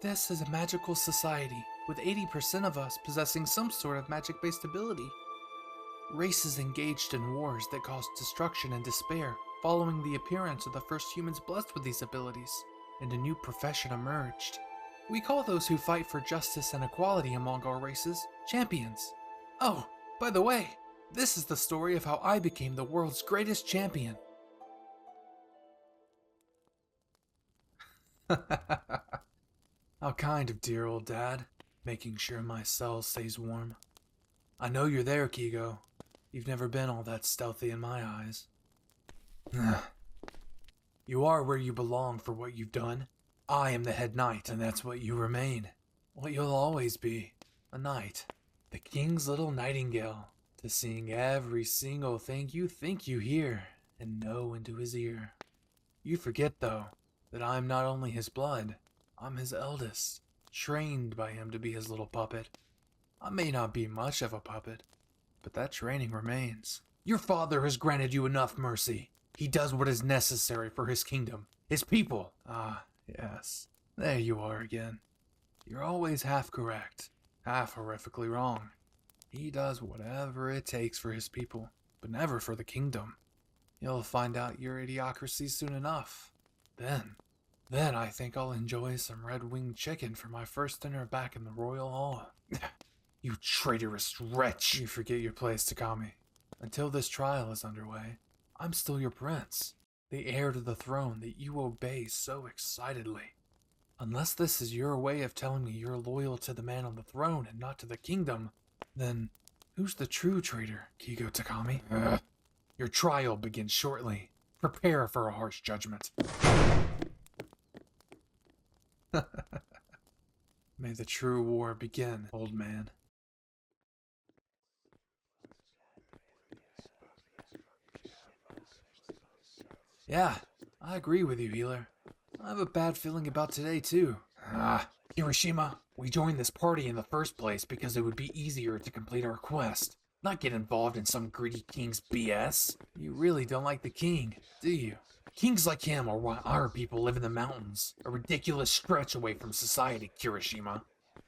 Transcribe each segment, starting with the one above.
This is a magical society, with 80% of us possessing some sort of magic-based ability. Races engaged in wars that caused destruction and despair, following the appearance of the first humans blessed with these abilities, and a new profession emerged. We call those who fight for justice and equality among our races champions. Oh, by the way, this is the story of how I became the world's greatest champion. How kind of dear old dad, making sure my cell stays warm. I know you're there, Keigo. You've never been all that stealthy in my eyes. You are where you belong for what you've done. I am the head knight, and that's what you remain. What you'll always be, a knight. The king's little nightingale, to sing every single thing you think you hear and know into his ear. You forget, though, that I'm not only his blood, I'm his eldest, trained by him to be his little puppet. I may not be much of a puppet, but that training remains. Your father has granted you enough mercy. He does what is necessary for his kingdom, his people. Ah, yes. There you are again. You're always half correct, half horrifically wrong. He does whatever it takes for his people, but never for the kingdom. You'll find out your idiocracy soon enough. Then I think I'll enjoy some red-winged chicken for my first dinner back in the royal hall. You traitorous wretch! You forget your place, Takami. Until this trial is underway, I'm still your prince, the heir to the throne that you obey so excitedly. Unless this is your way of telling me you're loyal to the man on the throne and not to the kingdom, then who's the true traitor, Keigo Takami? Your trial begins shortly. Prepare for a harsh judgment. May the true war begin, old man. Yeah, I agree with you, healer. I have a bad feeling about today, too. Kirishima, we joined this party in the first place because it would be easier to complete our quest, not get involved in some greedy king's BS. You really don't like the king, do you? Kings like him are why our people live in the mountains, a ridiculous stretch away from society, Kirishima.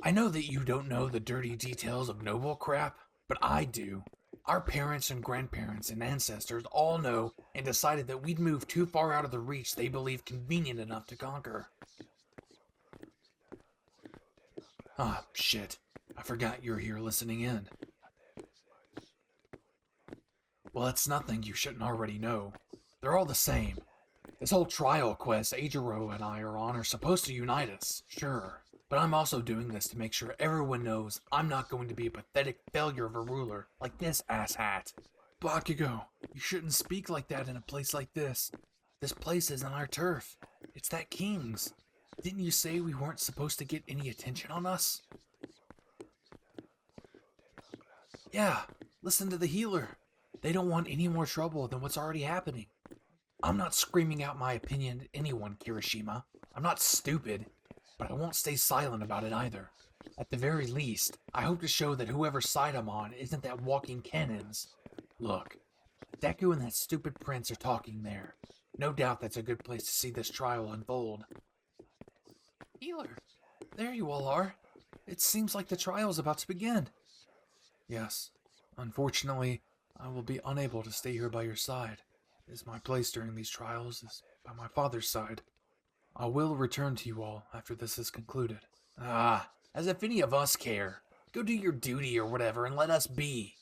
I know that you don't know the dirty details of noble crap, but I do. Our parents and grandparents and ancestors all know and decided that we'd moved too far out of the reach they believed convenient enough to conquer. Ah, shit. I forgot you're here listening in. Well, it's nothing you shouldn't already know. They're all the same. This whole trial quest Eijiro and I are on are supposed to unite us, sure. But I'm also doing this to make sure everyone knows I'm not going to be a pathetic failure of a ruler like this asshat. Bakugo, you shouldn't speak like that in a place like this. This place isn't our turf. It's that king's. Didn't you say we weren't supposed to get any attention on us? Yeah, listen to the healer. They don't want any more trouble than what's already happening. I'm not screaming out my opinion at anyone, Kirishima. I'm not stupid, but I won't stay silent about it either. At the very least, I hope to show that whoever side I'm on isn't that walking cannons. Look, Deku and that stupid prince are talking there. No doubt that's a good place to see this trial unfold. Healer, there you all are. It seems like the trial is about to begin. Yes, unfortunately, I will be unable to stay here by your side, as my place during these trials is by my father's side. I will return to you all after this is concluded. Ah, as if any of us care. Go do your duty or whatever and let us be.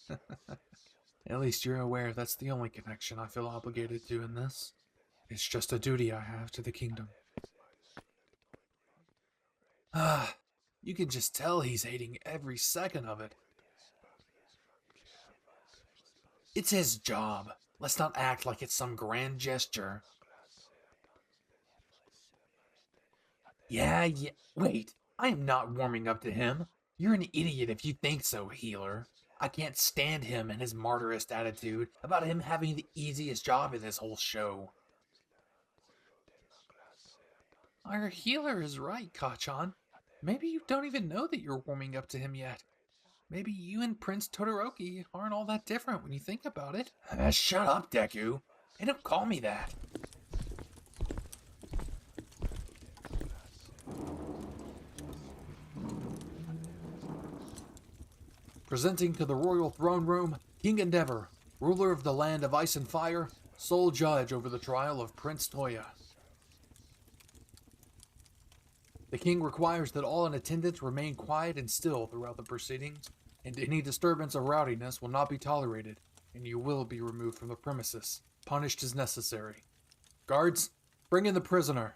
At least you're aware that's the only connection I feel obligated to in this. It's just a duty I have to the kingdom. Ah, you can just tell he's hating every second of it. It's his job. Let's not act like it's some grand gesture. Yeah, wait. I am not warming up to him. You're an idiot if you think so, healer. I can't stand him and his martyrist attitude about him having the easiest job in this whole show. Our healer is right, Kachan. Maybe you don't even know that you're warming up to him yet. Maybe you and Prince Todoroki aren't all that different when you think about it. Shut up, Deku. And don't call me that. Presenting to the royal throne room, King Endeavor, ruler of the land of ice and fire, sole judge over the trial of Prince Toya. The king requires that all in attendance remain quiet and still throughout the proceedings, and any disturbance or rowdiness will not be tolerated, and you will be removed from the premises, punished as necessary. Guards, bring in the prisoner.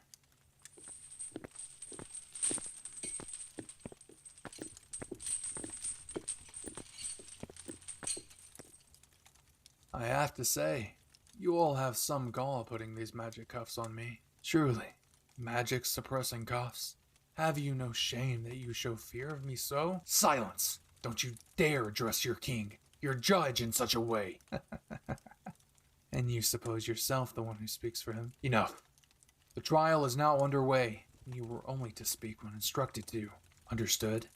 I have to say, you all have some gall putting these magic cuffs on me. Truly, magic suppressing cuffs. Have you no shame that you show fear of me so? Silence! Don't you dare address your king, your judge, in such a way. And you suppose yourself the one who speaks for him? Enough. The trial is now underway, and you were only to speak when instructed to. Understood?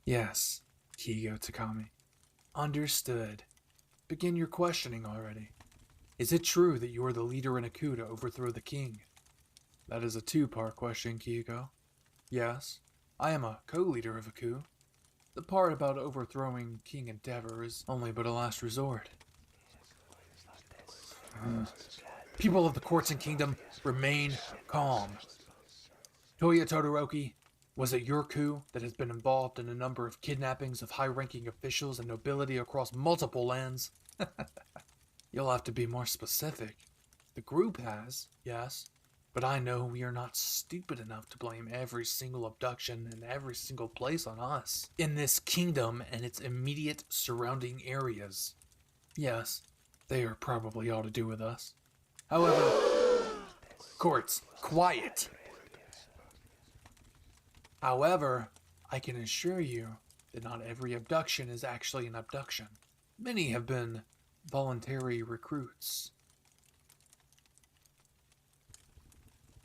Yes, Keigo Takami. Understood. Begin your questioning already. Is it true that you are the leader in a coup to overthrow the king? That is a two-part question, Keigo. Yes, I am a co-leader of a coup. The part about overthrowing King Endeavor is only but a last resort. People of the courts and kingdom, remain calm. Touya Todoroki, was it your coup that has been involved in a number of kidnappings of high-ranking officials and nobility across multiple lands? You'll have to be more specific. The group has, yes, but I know we are not stupid enough to blame every single abduction in every single place on us. In this kingdom and its immediate surrounding areas. Yes, they are probably all to do with us. However, courts, quiet! However, I can assure you that not every abduction is actually an abduction. Many have been voluntary recruits.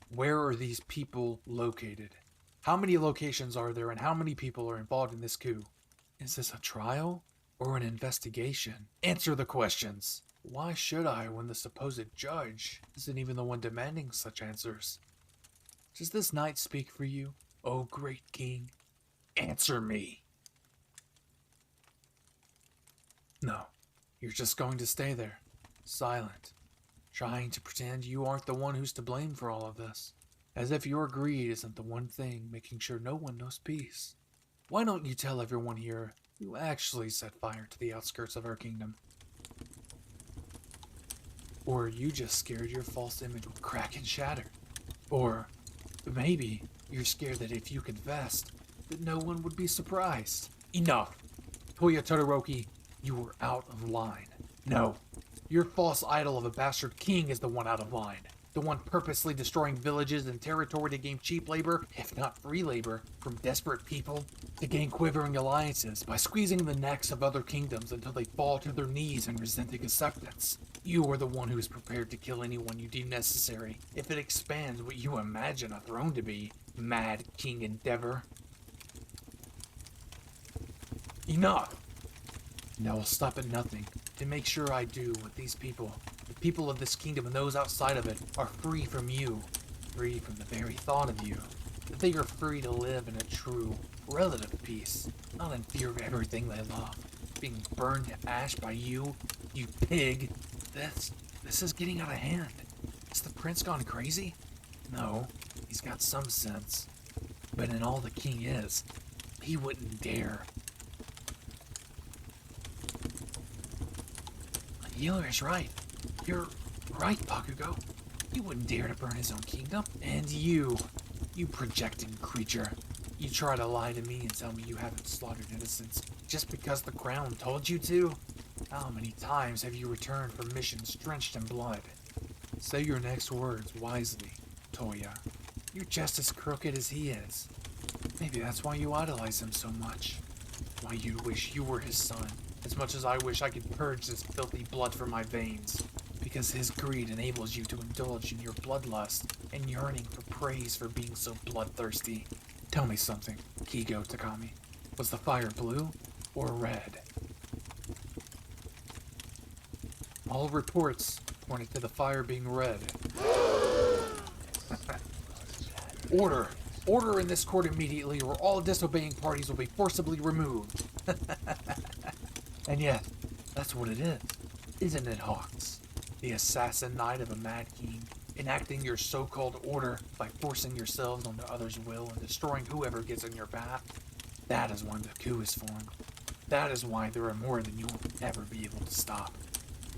Where are these people located? How many locations are there and how many people are involved in this coup? Is this a trial or an investigation? Answer the questions. Why should I when the supposed judge isn't even the one demanding such answers? Does this night speak for you, O great king? Answer me. No. You're just going to stay there, silent, trying to pretend you aren't the one who's to blame for all of this, as if your greed isn't the one thing making sure no one knows peace. Why don't you tell everyone here who actually set fire to the outskirts of our kingdom? Or are you just scared your false image will crack and shatter? Or maybe you're scared that if you confessed, that no one would be surprised. Enough! Touya Todoroki, you were out of line. No, your false idol of a bastard king is the one out of line. The one purposely destroying villages and territory to gain cheap labor, if not free labor, from desperate people, to gain quivering alliances by squeezing the necks of other kingdoms until they fall to their knees in resenting acceptance. You are the one who is prepared to kill anyone you deem necessary, if it expands what you imagine a throne to be, Mad King Endeavor. Enough! And I will stop at nothing to make sure I do what these people, the people of this kingdom and those outside of it, are free from you, free from the very thought of you, that they are free to live in a true, relative peace, not in fear of everything they love, being burned to ash by you, you pig. This is getting out of hand. Is the prince gone crazy? No, he's got some sense, but in all the king is, he wouldn't dare. Healer is right. You're right, Bakugou. He wouldn't dare to burn his own kingdom. And you projecting creature. You try to lie to me and tell me you haven't slaughtered innocents just because the crown told you to? How many times have you returned from missions drenched in blood? Say your next words wisely, Touya. You're just as crooked as he is. Maybe that's why you idolize him so much. Why you wish you were his son. As much as I wish I could purge this filthy blood from my veins. Because his greed enables you to indulge in your bloodlust and yearning for praise for being so bloodthirsty. Tell me something, Keigo Takami. Was the fire blue or red? All reports pointed to the fire being red. Order! Order in this court immediately, or all disobeying parties will be forcibly removed. And yet, that's what it is, isn't it, Hawks? The assassin knight of a mad king, enacting your so-called order by forcing yourselves onto others' will and destroying whoever gets in your path. That is why the coup is formed. That is why there are more than you will ever be able to stop.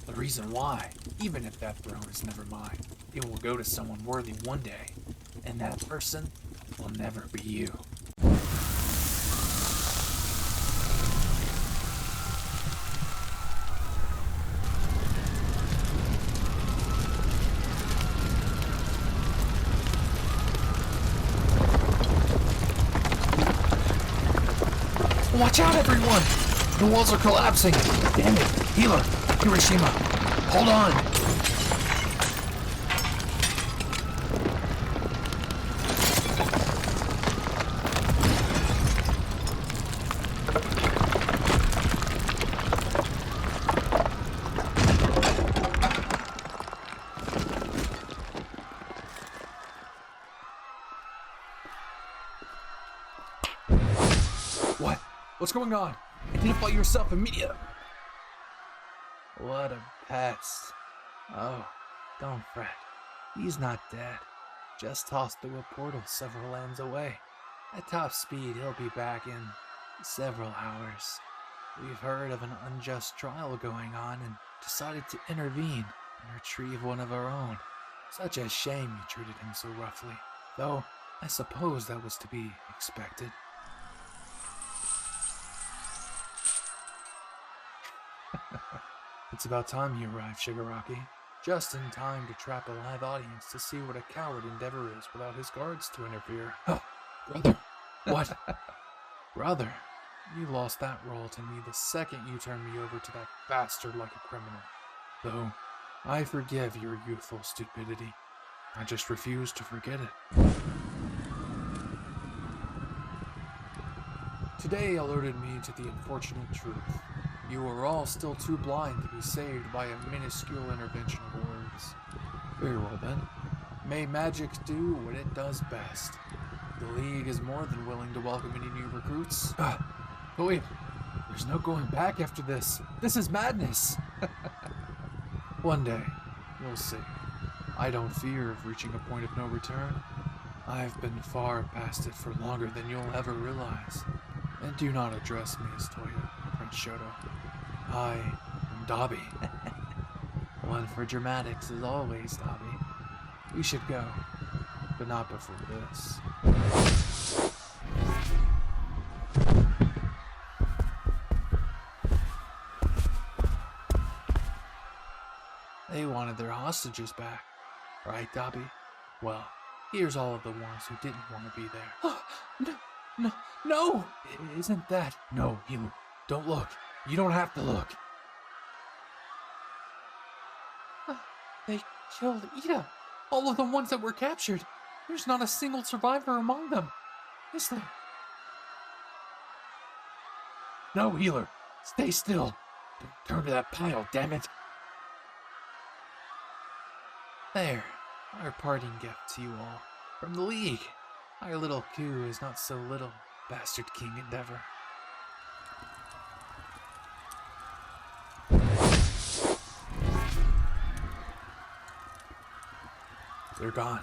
The reason why, even if that throne is never mine, it will go to someone worthy one day, and that person will never be you. Watch out, everyone! The walls are collapsing! Damn it! Healer! Kirishima! Hold on! What? What's going on? Identify yourself immediately. What a pest. Oh, don't fret. He's not dead. Just tossed through a portal several lands away. At top speed, he'll be back in several hours. We've heard of an unjust trial going on and decided to intervene and retrieve one of our own. Such a shame you treated him so roughly. Though, I suppose that was to be expected. It's about time you arrived, Shigaraki. Just in time to trap a live audience to see what a coward Endeavor is without his guards to interfere. Oh, brother. What? Brother, you lost that role to me the second you turned me over to that bastard like a criminal. Though, I forgive your youthful stupidity. I just refuse to forget it. Today alerted me to the unfortunate truth. You are all still too blind to be saved by a minuscule intervention of words. Very well then. May magic do what it does best. The League is more than willing to welcome any new recruits. Touya, there's no going back after this. This is madness. One day, you'll see. I don't fear of reaching a point of no return. I've been far past it for longer than you'll ever realize. And do not address me as Touya, Prince Shoto. I am Dobby. One for dramatics as always, Dobby. We should go, but not before this. They wanted their hostages back, right, Dobby? Well, here's all of the ones who didn't want to be there. No! Isn't that? No, Healer, don't look. You don't have to look. They killed Ida. All of the ones that were captured. There's not a single survivor among them. Is there? No, Healer. Stay still. Don't turn to that pile, damn it. There. Our parting gift to you all. From the League. Our little coup is not so little, Bastard King Endeavor. They're gone.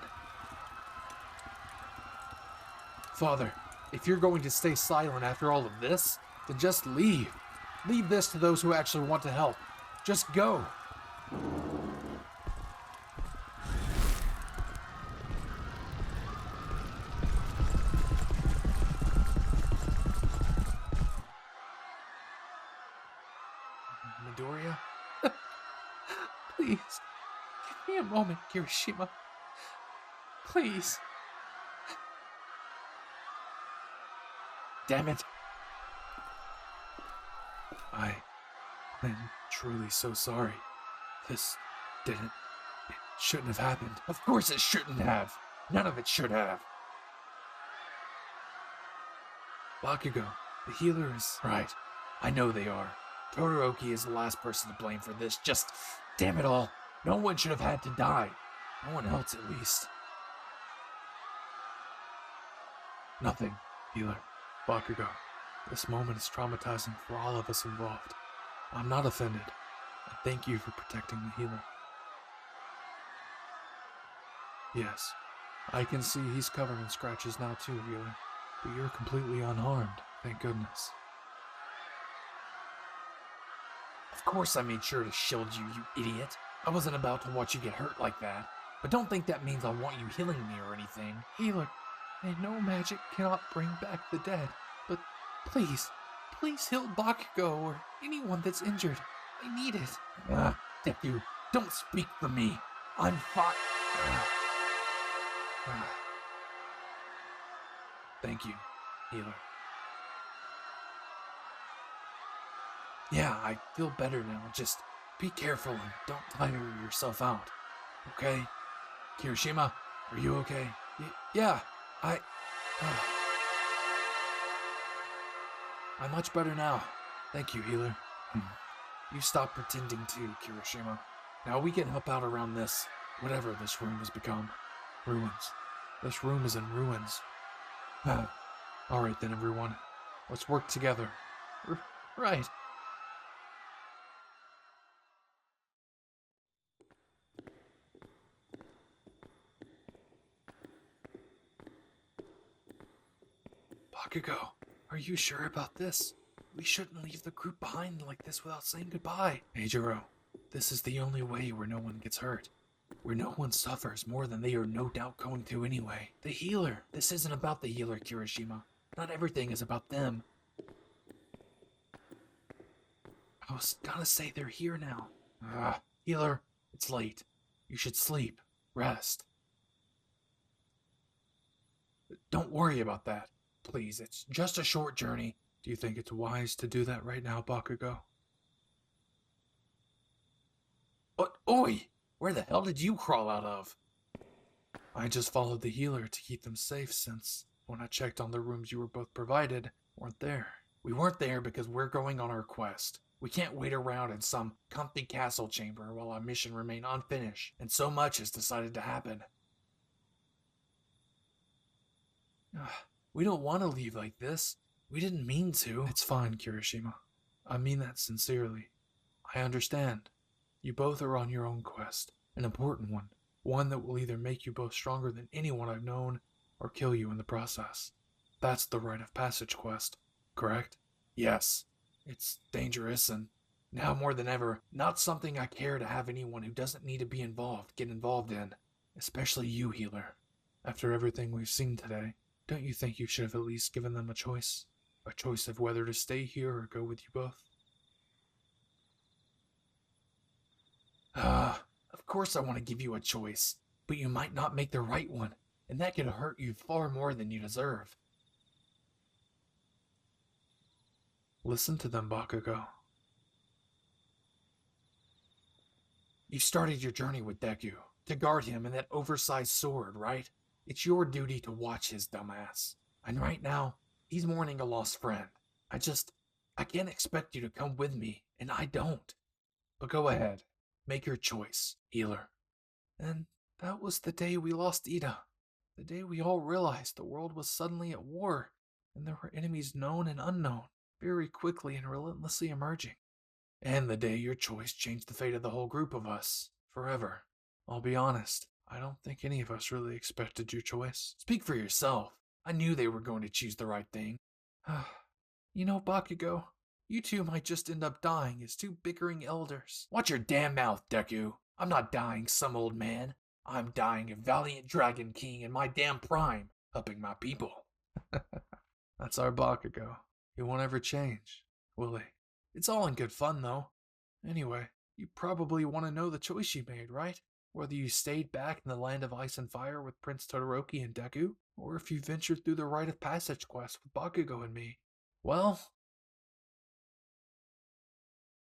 Father, if you're going to stay silent after all of this, then just leave. Leave this to those who actually want to help. Just go. Midoriya? Please, give me a moment, Kirishima. Please. Damn it. I'm truly so sorry. This it shouldn't have happened. Of course it shouldn't have. None of it should have. Bakugo, the healer is right. I know they are. Todoroki is the last person to blame for this. Just, damn it all. No one should have had to die. No one else, at least. Nothing, healer. Bakugo, this moment is traumatizing for all of us involved. I'm not offended, and thank you for protecting the healer. Yes, I can see he's covered in scratches now too, healer, but you're completely unharmed, thank goodness. Of course I made sure to shield you, you idiot. I wasn't about to watch you get hurt like that. But don't think that means I want you healing me or anything. Healer, I know magic cannot bring back the dead, but please heal Bakugo or anyone that's injured. I need it. Deku, don't speak for me. I'm fine. Thank you, healer. Yeah, I feel better now. Just be careful and don't tire yourself out. Okay? Kirishima, are you okay? Yeah, I'm much better now. Thank you, healer. You stop pretending too, Kirishima. Now we can help out around this, whatever this room has become. Ruins. This room is in ruins. Alright then, everyone. Let's work together. Right. Bakugo, are you sure about this? We shouldn't leave the group behind like this without saying goodbye. Eijiro, this is the only way where no one gets hurt. Where no one suffers more than they are no doubt going to anyway. The healer. This isn't about the healer, Kirishima. Not everything is about them. I was gonna say they're here now. Healer, it's late. You should sleep. Rest. Don't worry about that. Please, it's just a short journey. Do you think it's wise to do that right now, Bakugo? What? Oi! Where the hell did you crawl out of? I just followed the healer to keep them safe since, when I checked on the rooms you were both provided, weren't there. We weren't there because we're going on our quest. We can't wait around in some comfy castle chamber while our mission remains unfinished, and so much has decided to happen. We don't want to leave like this. We didn't mean to. It's fine, Kirishima. I mean that sincerely. I understand. You both are on your own quest. An important one. One that will either make you both stronger than anyone I've known, or kill you in the process. That's the rite of passage quest, correct? Yes. It's dangerous and, now more than ever, not something I care to have anyone who doesn't need to be involved get involved in. Especially you, healer. After everything we've seen today, don't you think you should have at least given them a choice? A choice of whether to stay here or go with you both? Of course I want to give you a choice, but you might not make the right one, and that could hurt you far more than you deserve. Listen to them, Bakugo. You started your journey with Deku, to guard him and that oversized sword, right? It's your duty to watch his dumbass. And right now, he's mourning a lost friend. I can't expect you to come with me, and I don't. But go ahead, make your choice, healer. And that was the day we lost Ida. The day we all realized the world was suddenly at war, and there were enemies known and unknown, very quickly and relentlessly emerging. And the day your choice changed the fate of the whole group of us, forever. I'll be honest, I don't think any of us really expected your choice. Speak for yourself. I knew they were going to choose the right thing. You know, Bakugo, you two might just end up dying as two bickering elders. Watch your damn mouth, Deku. I'm not dying some old man. I'm dying a valiant dragon king in my damn prime, helping my people. That's our Bakugo. He won't ever change, will he? It's all in good fun, though. Anyway, you probably want to know the choice you made, right? Whether you stayed back in the land of ice and fire with Prince Todoroki and Deku, or if you ventured through the rite of passage quest with Bakugo and me. Well,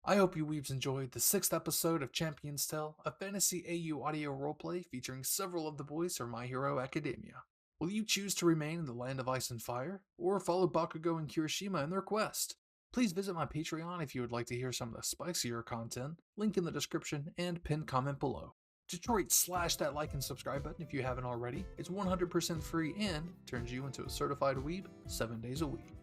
I hope you weebs enjoyed the 6th episode of Champion's Tale, a fantasy AU audio roleplay featuring several of the boys from My Hero Academia. Will you choose to remain in the land of ice and fire, or follow Bakugo and Kirishima in their quest? Please visit my Patreon if you would like to hear some of the spicier content, link in the description and pinned comment below. Detroit, slash that like and subscribe button if you haven't already. It's 100% free and turns you into a certified weeb 7 days a week.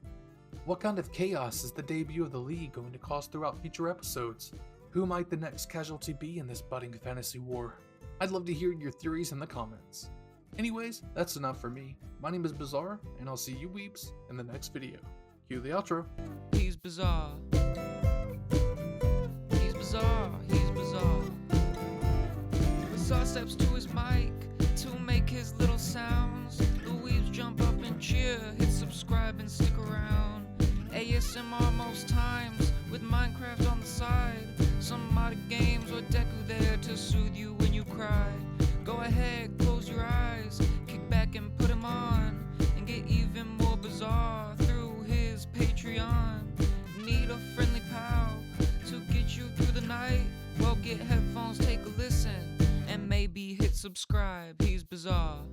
What kind of chaos is the debut of the League going to cause throughout future episodes? Who might the next casualty be in this budding fantasy war? I'd love to hear your theories in the comments. Anyways, that's enough for me. My name is Bizarre, and I'll see you weeps in the next video. Cue the outro. He's bizarre. He's bizarre. He's bizarre. Bizarre steps to his mic to make his little sounds. The weebs jump up and cheer. Hit subscribe and stick around. ASMR most times with Minecraft on the side. Some modded games or Deku there to soothe you when you cry. Go ahead, close your eyes, kick back and put him on, and get even more bizarre through his Patreon. Need a friendly pal to get you through the night? Well, get headphones, take a listen, and maybe hit subscribe. He's bizarre.